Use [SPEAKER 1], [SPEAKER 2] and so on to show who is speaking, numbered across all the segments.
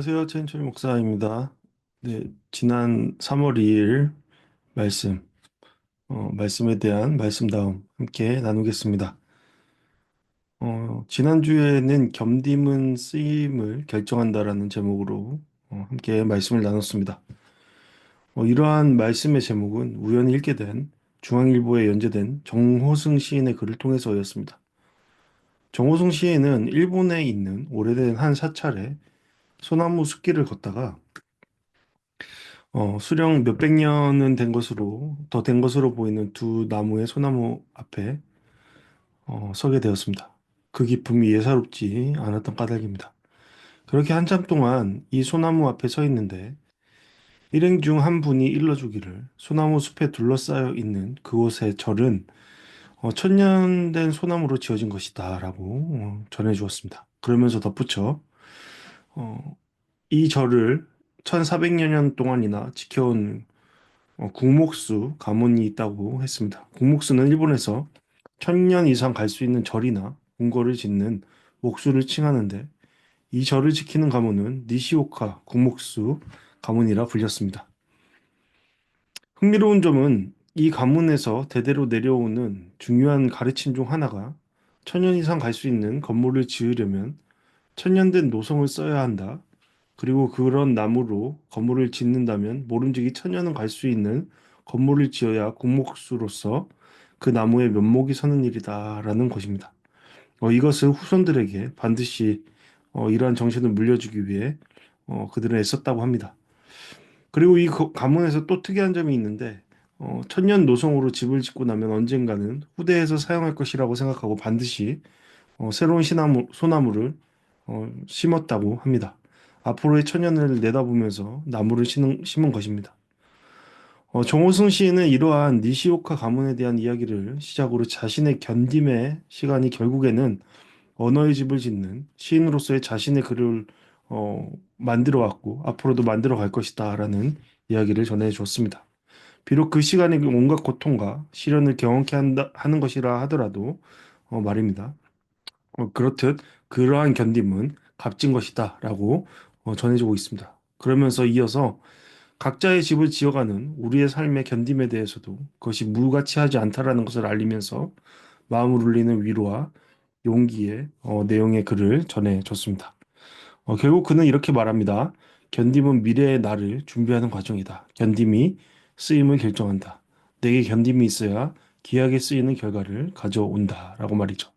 [SPEAKER 1] 안녕하세요. 최인철 목사입니다. 네, 지난 3월 2일 말씀, 말씀에 대한 말씀다움 함께 나누겠습니다. 지난주에는 겸dim은 쓰임을 결정한다라는 제목으로 함께 말씀을 나눴습니다. 이러한 말씀의 제목은 우연히 읽게 된 중앙일보에 연재된 정호승 시인의 글을 통해서였습니다. 정호승 시인은 일본에 있는 오래된 한 사찰에 소나무 숲길을 걷다가 수령 몇백 년은 된 것으로, 더 된 것으로 보이는 두 나무의 소나무 앞에 서게 되었습니다. 그 기쁨이 예사롭지 않았던 까닭입니다. 그렇게 한참 동안 이 소나무 앞에 서 있는데, 일행 중 한 분이 일러주기를 소나무 숲에 둘러싸여 있는 그곳의 절은 천년 된 소나무로 지어진 것이다 라고 전해주었습니다. 그러면서 덧붙여 어, 이 절을 1400여 년 동안이나 지켜온 국목수 가문이 있다고 했습니다. 국목수는 일본에서 1000년 이상 갈 수 있는 절이나 궁궐을 짓는 목수를 칭하는데 이 절을 지키는 가문은 니시오카 국목수 가문이라 불렸습니다. 흥미로운 점은 이 가문에서 대대로 내려오는 중요한 가르침 중 하나가 1000년 이상 갈 수 있는 건물을 지으려면 1000년 된 노성을 써야 한다. 그리고 그런 나무로 건물을 짓는다면 모름지기 1000년은 갈 수 있는 건물을 지어야 국목수로서 그 나무에 면목이 서는 일이다라는 것입니다. 이것을 후손들에게 반드시 이러한 정신을 물려주기 위해 그들은 애썼다고 합니다. 그리고 이 가문에서 또 특이한 점이 있는데 천년 노성으로 집을 짓고 나면 언젠가는 후대에서 사용할 것이라고 생각하고 반드시 새로운 소나무를 심었다고 합니다. 앞으로의 천년을 내다보면서 나무를 심은 것입니다. 정호승 시인은 이러한 니시오카 가문에 대한 이야기를 시작으로 자신의 견딤의 시간이 결국에는 언어의 집을 짓는 시인으로서의 자신의 글을 만들어 왔고 앞으로도 만들어 갈 것이다라는 이야기를 전해 주었습니다. 비록 그 시간에 온갖 고통과 시련을 경험케 하는 것이라 하더라도 말입니다. 그렇듯 그러한 견딤은 값진 것이다라고 전해주고 있습니다. 그러면서 이어서 각자의 집을 지어가는 우리의 삶의 견딤에 대해서도 그것이 무가치하지 않다라는 것을 알리면서 마음을 울리는 위로와 용기의 내용의 글을 전해줬습니다. 결국 그는 이렇게 말합니다. 견딤은 미래의 나를 준비하는 과정이다. 견딤이 쓰임을 결정한다. 내게 견딤이 있어야 귀하게 쓰이는 결과를 가져온다라고 말이죠.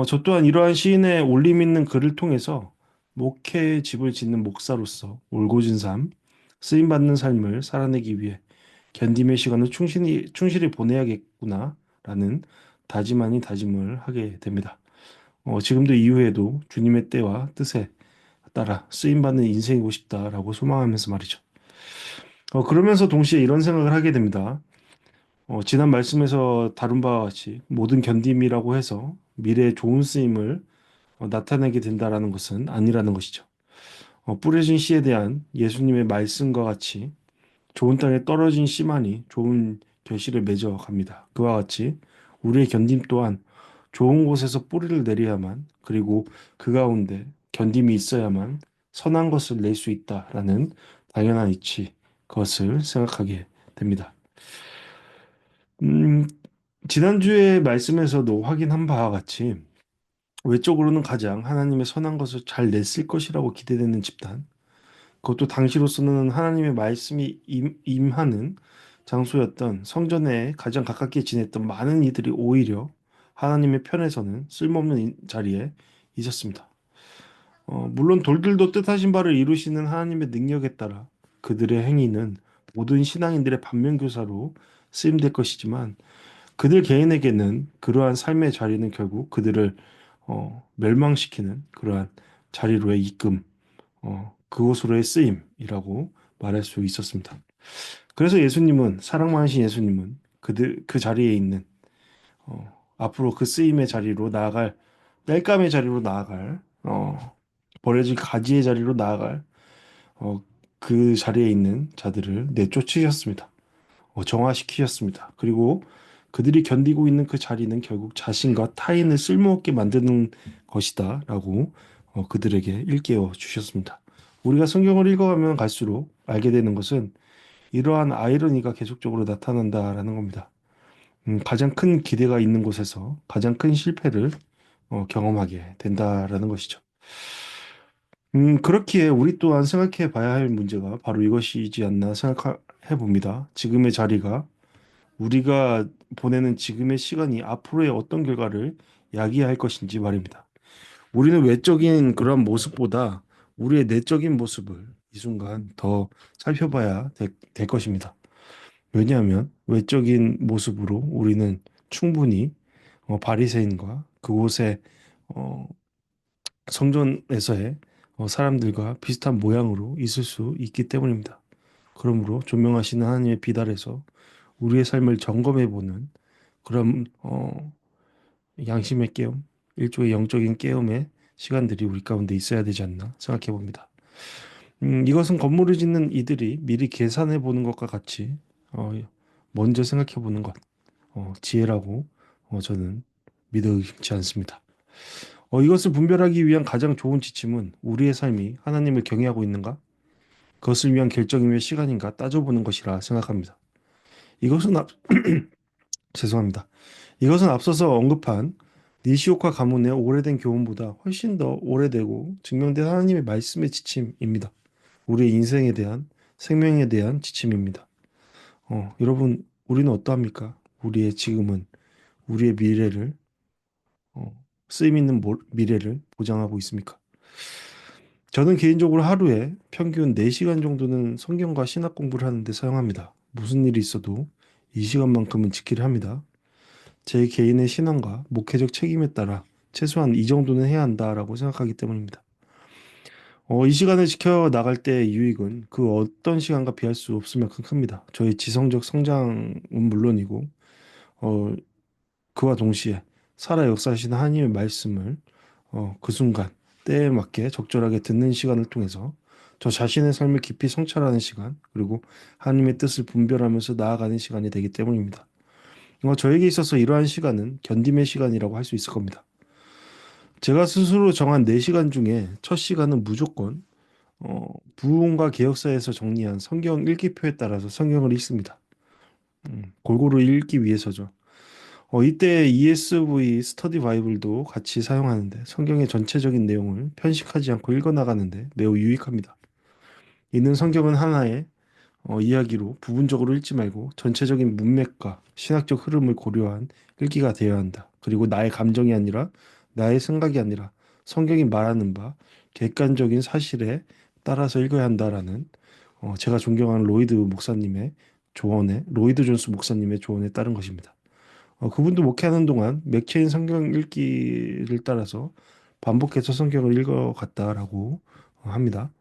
[SPEAKER 1] 저 또한 이러한 시인의 울림 있는 글을 통해서 목회의 집을 짓는 목사로서 올곧은 삶, 쓰임받는 삶을 살아내기 위해 견딤의 시간을 충실히 보내야겠구나라는 다짐 아닌 다짐을 하게 됩니다. 지금도 이후에도 주님의 때와 뜻에 따라 쓰임받는 인생이고 싶다라고 소망하면서 말이죠. 그러면서 동시에 이런 생각을 하게 됩니다. 지난 말씀에서 다룬 바와 같이 모든 견딤이라고 해서 미래의 좋은 쓰임을 나타내게 된다라는 것은 아니라는 것이죠. 뿌려진 씨에 대한 예수님의 말씀과 같이 좋은 땅에 떨어진 씨만이 좋은 결실을 맺어 갑니다. 그와 같이 우리의 견딤 또한 좋은 곳에서 뿌리를 내려야만 그리고 그 가운데 견딤이 있어야만 선한 것을 낼 수 있다라는 당연한 이치 그것을 생각하게 됩니다. 음, 지난주에 말씀에서도 확인한 바와 같이 외적으로는 가장 하나님의 선한 것을 잘 냈을 것이라고 기대되는 집단, 그것도 당시로서는 하나님의 말씀이 임하는 장소였던 성전에 가장 가깝게 지냈던 많은 이들이 오히려 하나님의 편에서는 쓸모없는 자리에 있었습니다. 물론 돌들도 뜻하신 바를 이루시는 하나님의 능력에 따라 그들의 행위는 모든 신앙인들의 반면교사로 쓰임될 것이지만 그들 개인에게는 그러한 삶의 자리는 결국 그들을 멸망시키는 그러한 자리로의 이끌 그곳으로의 쓰임이라고 말할 수 있었습니다. 그래서 예수님은 사랑 많으신 예수님은 그 자리에 있는 앞으로 그 쓰임의 자리로 나아갈 땔감의 자리로 나아갈 버려질 가지의 자리로 나아갈 어, 그 자리에 있는 자들을 내쫓으셨습니다. 정화시키셨습니다. 그리고 그들이 견디고 있는 그 자리는 결국 자신과 타인을 쓸모없게 만드는 것이다라고 그들에게 일깨워 주셨습니다. 우리가 성경을 읽어가면 갈수록 알게 되는 것은 이러한 아이러니가 계속적으로 나타난다라는 겁니다. 가장 큰 기대가 있는 곳에서 가장 큰 실패를 경험하게 된다라는 것이죠. 그렇기에 우리 또한 생각해 봐야 할 문제가 바로 이것이지 않나 생각해 봅니다. 지금의 자리가 우리가 보내는 지금의 시간이 앞으로의 어떤 결과를 야기할 것인지 말입니다. 우리는 외적인 그런 모습보다 우리의 내적인 모습을 이 순간 더 살펴봐야 될 것입니다. 왜냐하면 외적인 모습으로 우리는 충분히 바리새인과 그곳의 어, 성전에서의 사람들과 비슷한 모양으로 있을 수 있기 때문입니다. 그러므로 존명하시는 하나님의 빛 아래서 우리의 삶을 점검해 보는 그런 양심의 깨움, 일종의 영적인 깨움의 시간들이 우리 가운데 있어야 되지 않나 생각해 봅니다. 이것은 건물을 짓는 이들이 미리 계산해 보는 것과 같이 어, 먼저 생각해 보는 것, 지혜라고 저는 믿어 의심치 않습니다. 이것을 분별하기 위한 가장 좋은 지침은 우리의 삶이 하나님을 경외하고 있는가? 그것을 위한 결정이며 시간인가 따져보는 것이라 생각합니다. 이것은 죄송합니다. 이것은 앞서서 언급한 니시오카 가문의 오래된 교훈보다 훨씬 더 오래되고 증명된 하나님의 말씀의 지침입니다. 우리의 인생에 대한 생명에 대한 지침입니다. 여러분, 우리는 어떠합니까? 우리의 지금은 우리의 미래를 쓰임 있는 미래를 보장하고 있습니까? 저는 개인적으로 하루에 평균 4시간 정도는 성경과 신학 공부를 하는데 사용합니다. 무슨 일이 있어도 이 시간만큼은 지키려 합니다. 제 개인의 신앙과 목회적 책임에 따라 최소한 이 정도는 해야 한다라고 생각하기 때문입니다. 이 시간을 지켜 나갈 때의 유익은 그 어떤 시간과 비할 수 없을 만큼 큽니다. 저의 지성적 성장은 물론이고, 어, 그와 동시에 살아 역사하시는 하나님의 말씀을 그 순간 때에 맞게 적절하게 듣는 시간을 통해서 저 자신의 삶을 깊이 성찰하는 시간, 그리고 하나님의 뜻을 분별하면서 나아가는 시간이 되기 때문입니다. 저에게 있어서 이러한 시간은 견딤의 시간이라고 할 수 있을 겁니다. 제가 스스로 정한 4시간 중에 첫 시간은 무조건 부흥과 개역사에서 정리한 성경 읽기표에 따라서 성경을 읽습니다. 골고루 읽기 위해서죠. 이때 ESV 스터디 바이블도 같이 사용하는데 성경의 전체적인 내용을 편식하지 않고 읽어나가는데 매우 유익합니다. 이는 성경은 하나의 이야기로 부분적으로 읽지 말고 전체적인 문맥과 신학적 흐름을 고려한 읽기가 되어야 한다. 그리고 나의 감정이 아니라 나의 생각이 아니라 성경이 말하는 바 객관적인 사실에 따라서 읽어야 한다라는 제가 존경하는 로이드 존스 목사님의 조언에 따른 것입니다. 그분도 목회하는 동안 맥체인 성경 읽기를 따라서 반복해서 성경을 읽어갔다라고 합니다.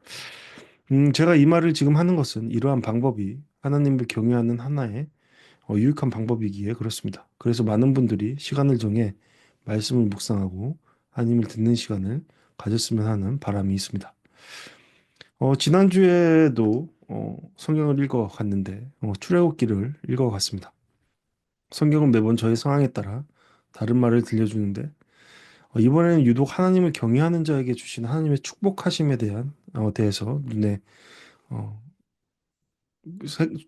[SPEAKER 1] 제가 이 말을 지금 하는 것은 이러한 방법이 하나님을 경외하는 하나의 유익한 방법이기에 그렇습니다. 그래서 많은 분들이 시간을 정해 말씀을 묵상하고 하나님을 듣는 시간을 가졌으면 하는 바람이 있습니다. 지난주에도 성경을 읽어갔는데 출애굽기를 읽어갔습니다. 성경은 매번 저의 상황에 따라 다른 말을 들려주는데 이번에는 유독 하나님을 경외하는 자에게 주신 하나님의 축복하심에 대해서 어,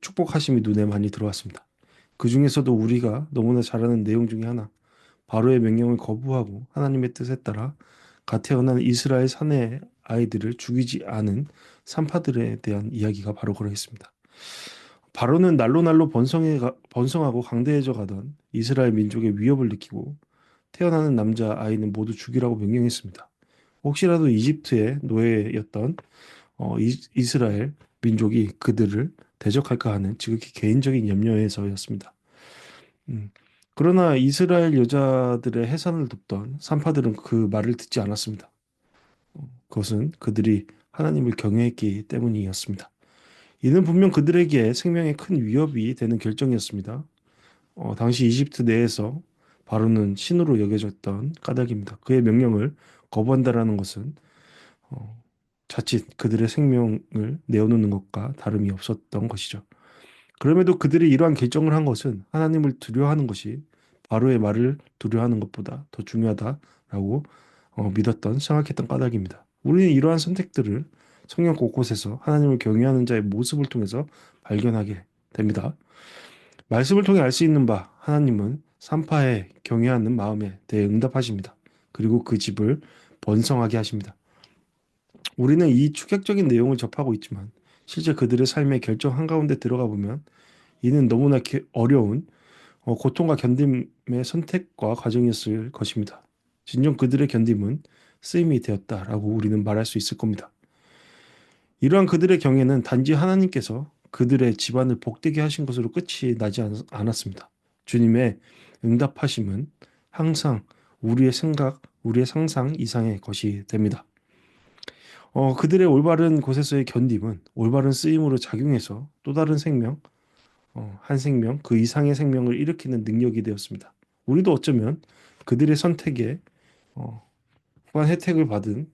[SPEAKER 1] 축복하심이 눈에 많이 들어왔습니다. 그 중에서도 우리가 너무나 잘 아는 내용 중에 하나, 바로의 명령을 거부하고 하나님의 뜻에 따라 갓 태어난 이스라엘 사내 아이들을 죽이지 않은 산파들에 대한 이야기가 바로 그러 있습니다. 바로는 날로 날로 번성하고 강대해져 가던 이스라엘 민족의 위협을 느끼고 태어나는 남자 아이는 모두 죽이라고 명령했습니다. 혹시라도 이집트의 노예였던 이스라엘 민족이 그들을 대적할까 하는 지극히 개인적인 염려에서였습니다. 음. 그러나 이스라엘 여자들의 해산을 돕던 산파들은 그 말을 듣지 않았습니다. 그것은 그들이 하나님을 경외했기 때문이었습니다. 이는 분명 그들에게 생명에 큰 위협이 되는 결정이었습니다. 당시 이집트 내에서 바로는 신으로 여겨졌던 까닭입니다. 그의 명령을 거부한다라는 것은 어, 자칫 그들의 생명을 내어놓는 것과 다름이 없었던 것이죠. 그럼에도 그들이 이러한 결정을 한 것은 하나님을 두려워하는 것이 바로의 말을 두려워하는 것보다 더 중요하다라고 믿었던 생각했던 까닭입니다. 우리는 이러한 선택들을 성경 곳곳에서 하나님을 경외하는 자의 모습을 통해서 발견하게 됩니다. 말씀을 통해 알 수 있는 바 하나님은 산파에 경외하는 마음에 대해 응답하십니다. 그리고 그 집을 번성하게 하십니다. 우리는 이 충격적인 내용을 접하고 있지만 실제 그들의 삶의 결정 한가운데 들어가 보면 이는 너무나 어려운 고통과 견딤의 선택과 과정이었을 것입니다. 진정 그들의 견딤은 쓰임이 되었다라고 우리는 말할 수 있을 겁니다. 이러한 그들의 경애는 단지 하나님께서 그들의 집안을 복되게 하신 것으로 끝이 나지 않았습니다. 주님의 응답하심은 항상 우리의 생각, 우리의 상상 이상의 것이 됩니다. 그들의 올바른 곳에서의 견딤은 올바른 쓰임으로 작용해서 또 다른 생명, 한 생명, 그 이상의 생명을 일으키는 능력이 되었습니다. 우리도 어쩌면 그들의 선택에 어, 후한 혜택을 받은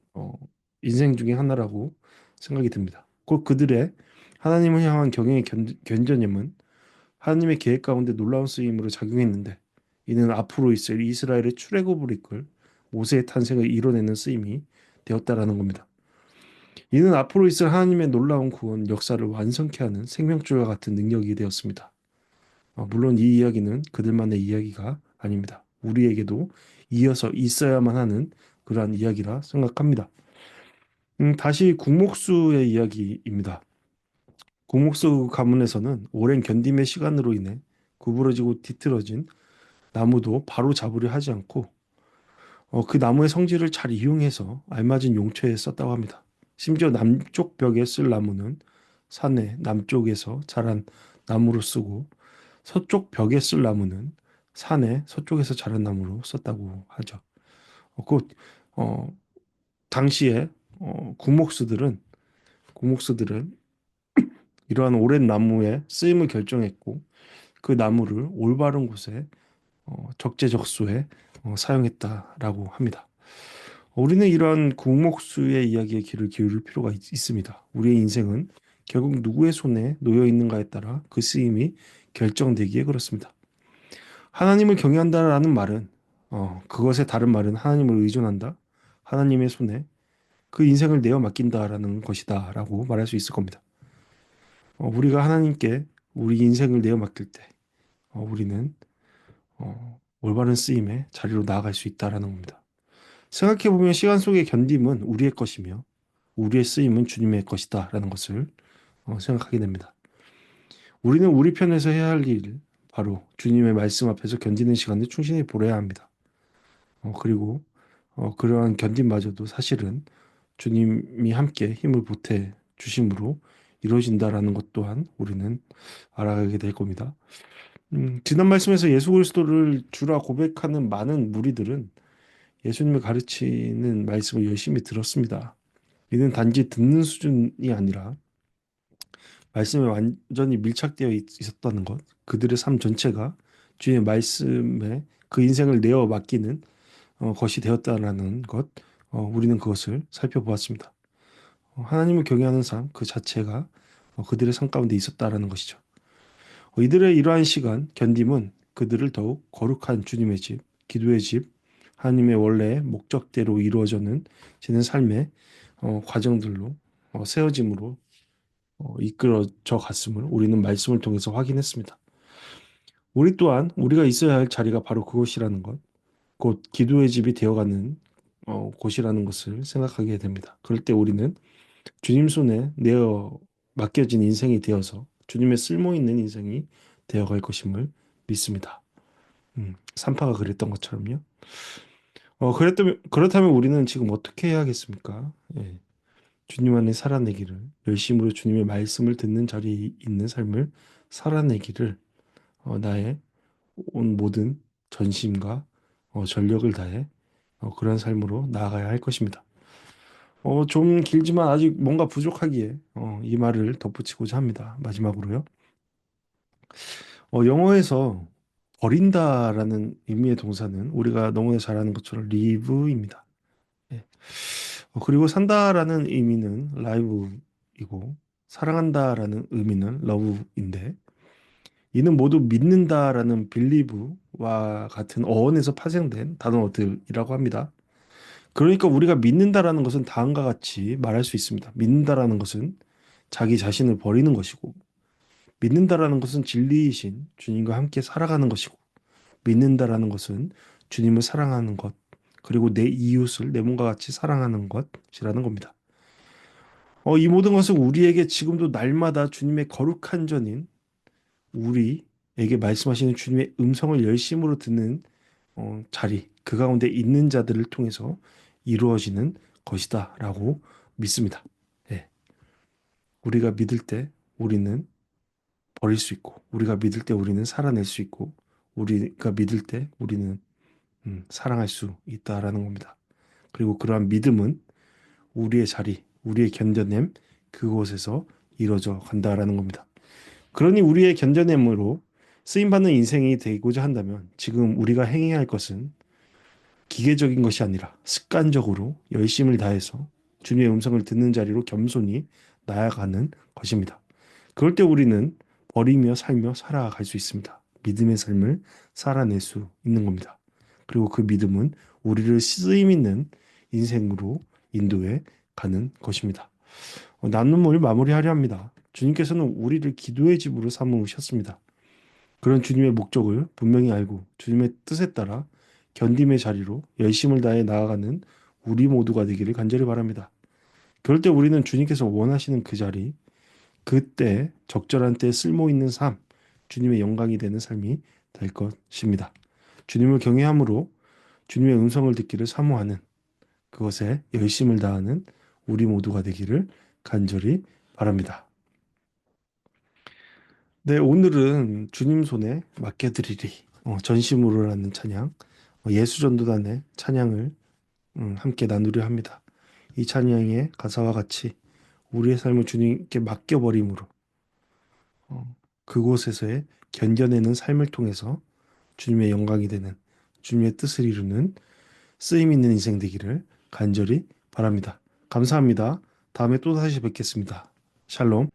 [SPEAKER 1] 인생 중에 하나라고 생각이 듭니다. 곧 그들의 하나님을 향한 경외의 견전임은 하나님의 계획 가운데 놀라운 쓰임으로 작용했는데 이는 앞으로 있을 이스라엘의 출애굽을 이끌 모세의 탄생을 이뤄내는 쓰임이 되었다라는 겁니다. 이는 앞으로 있을 하나님의 놀라운 구원 역사를 완성케 하는 생명줄과 같은 능력이 되었습니다. 물론 이 이야기는 그들만의 이야기가 아닙니다. 우리에게도 이어서 있어야만 하는 그러한 이야기라 생각합니다. 다시 국목수의 이야기입니다. 국목수 가문에서는 오랜 견딤의 시간으로 인해 구부러지고 뒤틀어진 나무도 바로 잡으려 하지 않고 그 나무의 성질을 잘 이용해서 알맞은 용처에 썼다고 합니다. 심지어 남쪽 벽에 쓸 나무는 산의 남쪽에서 자란 나무로 쓰고 서쪽 벽에 쓸 나무는 산의 서쪽에서 자란 나무로 썼다고 하죠. 곧 어, 당시에 구목수들은 이러한 오랜 나무의 쓰임을 결정했고 그 나무를 올바른 곳에 적재적소에 사용했다라고 합니다. 우리는 이러한 구목수의 이야기에 귀를 기울일 필요가 있습니다. 우리의 인생은 결국 누구의 손에 놓여 있는가에 따라 그 쓰임이 결정되기에 그렇습니다. 하나님을 경외한다라는 말은 그것의 다른 말은 하나님을 의존한다. 하나님의 손에 그 인생을 내어 맡긴다라는 것이다라고 말할 수 있을 겁니다. 우리가 하나님께 우리 인생을 내어 맡길 때 우리는 올바른 쓰임의 자리로 나아갈 수 있다라는 겁니다. 생각해보면 시간 속의 견딤은 우리의 것이며 우리의 쓰임은 주님의 것이다라는 것을 생각하게 됩니다. 우리는 우리 편에서 해야 할 일, 바로 주님의 말씀 앞에서 견디는 시간을 충실히 보내야 합니다. 그리고 그러한 견딤마저도 사실은 주님이 함께 힘을 보태 주심으로 이루어진다라는 것 또한 우리는 알아가게 될 겁니다. 지난 말씀에서 예수 그리스도를 주라 고백하는 많은 무리들은 예수님을 가르치는 말씀을 열심히 들었습니다. 이는 단지 듣는 수준이 아니라 말씀에 완전히 밀착되어 있었다는 것, 그들의 삶 전체가 주의 말씀에 그 인생을 내어 맡기는 것이 되었다라는 것, 우리는 그것을 살펴보았습니다. 하나님을 경외하는 삶 그 자체가 그들의 삶 가운데 있었다라는 것이죠. 이들의 이러한 시간 견딤은 그들을 더욱 거룩한 주님의 집, 기도의 집, 하나님의 원래 목적대로 이루어져는 지는 삶의 과정들로 세워짐으로 이끌어져 갔음을 우리는 말씀을 통해서 확인했습니다. 우리 또한 우리가 있어야 할 자리가 바로 그것이라는 것, 곧 기도의 집이 되어가는 곳이라는 것을 생각하게 됩니다. 그럴 때 우리는 주님 손에 내어 맡겨진 인생이 되어서 주님의 쓸모 있는 인생이 되어갈 것임을 믿습니다. 산파가 그랬던 것처럼요. 그렇다면 우리는 지금 어떻게 해야겠습니까? 예. 주님 안에 살아내기를, 열심으로 주님의 말씀을 듣는 자리에 있는 삶을 살아내기를 나의 온 모든 전심과 전력을 다해 그런 삶으로 나아가야 할 것입니다. 좀 길지만 아직 뭔가 부족하기에 이 말을 덧붙이고자 합니다. 마지막으로요. 영어에서 버린다라는 의미의 동사는 우리가 너무나 잘 아는 것처럼 leave입니다. 예. 그리고 산다라는 의미는 live이고 사랑한다라는 의미는 love인데 이는 모두 믿는다라는 believe와 같은 어원에서 파생된 단어들이라고 합니다. 그러니까 우리가 믿는다라는 것은 다음과 같이 말할 수 있습니다. 믿는다라는 것은 자기 자신을 버리는 것이고, 믿는다라는 것은 진리이신 주님과 함께 살아가는 것이고, 믿는다라는 것은 주님을 사랑하는 것, 그리고 내 이웃을 내 몸과 같이 사랑하는 것이라는 겁니다. 이 모든 것은 우리에게 지금도 날마다 주님의 거룩한 전인 우리에게 말씀하시는 주님의 음성을 열심으로 듣는 자리, 그 가운데 있는 자들을 통해서 이루어지는 것이다라고 믿습니다. 예. 우리가 믿을 때 우리는 버릴 수 있고, 우리가 믿을 때 우리는 살아낼 수 있고, 우리가 믿을 때 우리는 사랑할 수 있다라는 겁니다. 그리고 그러한 믿음은 우리의 자리, 우리의 견뎌냄 그곳에서 이루어져 간다라는 겁니다. 그러니 우리의 견뎌냄으로 쓰임받는 인생이 되고자 한다면 지금 우리가 행해야 할 것은 기계적인 것이 아니라 습관적으로 열심을 다해서 주님의 음성을 듣는 자리로 겸손히 나아가는 것입니다. 그럴 때 우리는 버리며 살며 살아갈 수 있습니다. 믿음의 삶을 살아낼 수 있는 겁니다. 그리고 그 믿음은 우리를 쓰임 있는 인생으로 인도해 가는 것입니다. 나눔을 마무리하려 합니다. 주님께서는 우리를 기도의 집으로 삼으셨습니다. 그런 주님의 목적을 분명히 알고 주님의 뜻에 따라 견딤의 자리로 열심을 다해 나아가는 우리 모두가 되기를 간절히 바랍니다. 그럴 때 우리는 주님께서 원하시는 그 자리, 그때 적절한 때 쓸모 있는 삶, 주님의 영광이 되는 삶이 될 것입니다. 주님을 경외함으로 주님의 음성을 듣기를 사모하는 그것에 열심을 다하는 우리 모두가 되기를 간절히 바랍니다. 네, 오늘은 주님 손에 맡겨드리리 전심으로라는 찬양, 예수전도단의 찬양을 함께 나누려 합니다. 이 찬양의 가사와 같이 우리의 삶을 주님께 맡겨버림으로 그곳에서의 견뎌내는 삶을 통해서 주님의 영광이 되는 주님의 뜻을 이루는 쓰임 있는 인생 되기를 간절히 바랍니다. 감사합니다. 다음에 또 다시 뵙겠습니다. 샬롬.